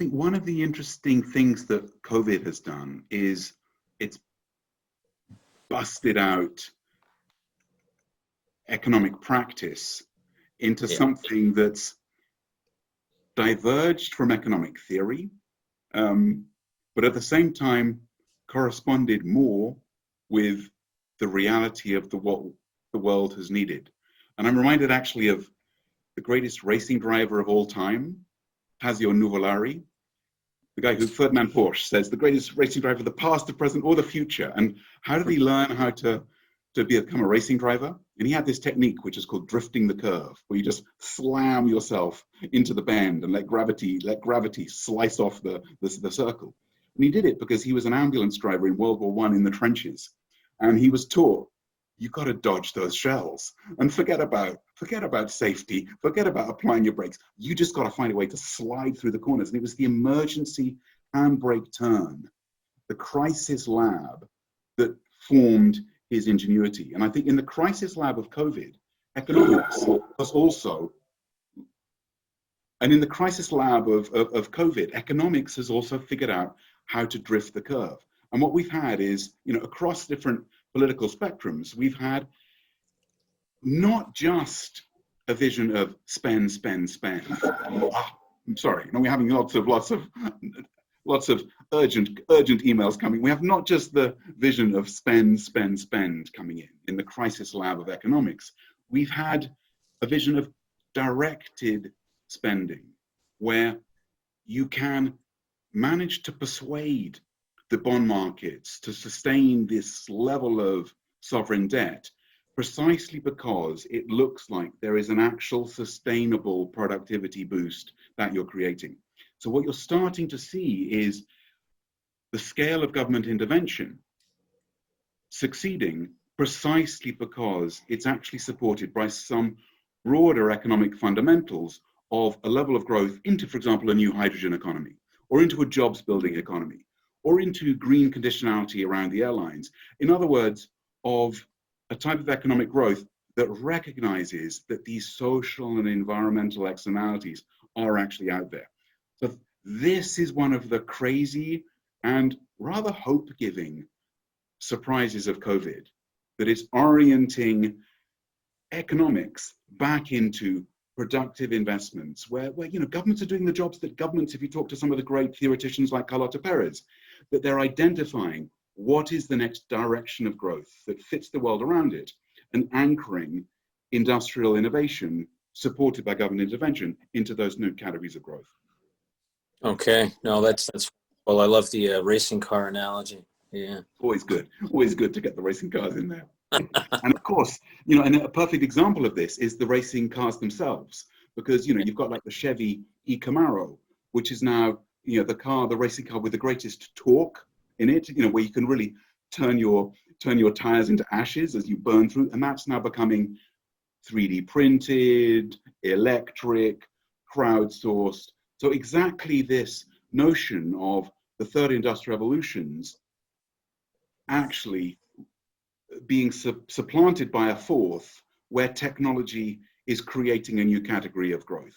think one of the interesting things that COVID has done is it's busted out economic practice into something that's diverged from economic theory, but at the same time corresponded more with the reality of what the world has needed. And I'm reminded actually of the greatest racing driver of all time, Hazio Nuvolari, the guy who Ferdinand Porsche says the greatest racing driver of the past, the present, or the future. And how did he learn how to become a racing driver? And he had this technique which is called drifting the curve, where you just slam yourself into the bend and let gravity slice off the circle. And he did it because he was an ambulance driver in World War I in the trenches. And he was taught, you got to dodge those shells and forget about safety, forget about applying your brakes. You just got to find a way to slide through the corners. And it was the emergency handbrake turn, the crisis lab, that formed his ingenuity. And I think in the crisis lab of COVID, economics was also, and in the crisis lab of COVID, economics has also figured out how to drift the curve. And what we've had is, across different political spectrums, we've had not just a vision of spend, spend, spend. I'm sorry, we're having lots of urgent emails coming. We have not just the vision of spend, spend, spend coming in the crisis lab of economics. We've had a vision of directed spending, where you can manage to persuade the bond markets to sustain this level of sovereign debt precisely because it looks like there is an actual sustainable productivity boost that you're creating. So what you're starting to see is the scale of government intervention succeeding precisely because it's actually supported by some broader economic fundamentals of a level of growth into, for example, a new hydrogen economy, or into a jobs building economy, or into green conditionality around the airlines. In other words, of a type of economic growth that recognizes that these social and environmental externalities are actually out there. So this is one of the crazy and rather hope-giving surprises of COVID, that it's orienting economics back into productive investments, where governments are doing the jobs that governments, if you talk to some of the great theoreticians like Carlota Perez, that they're identifying what is the next direction of growth that fits the world around it, and anchoring industrial innovation supported by government intervention into those new categories of growth. Okay, no, that's well, I love the racing car analogy. Yeah, always good to get the racing cars in there. And of course, and a perfect example of this is the racing cars themselves, because you've got like the Chevy e-Camaro, which is now the racing car with the greatest torque in it, where you can really turn your tires into ashes as you burn through, and that's now becoming 3D printed, electric, crowdsourced. So exactly this notion of the third industrial revolutions actually being supplanted by a fourth, where technology is creating a new category of growth.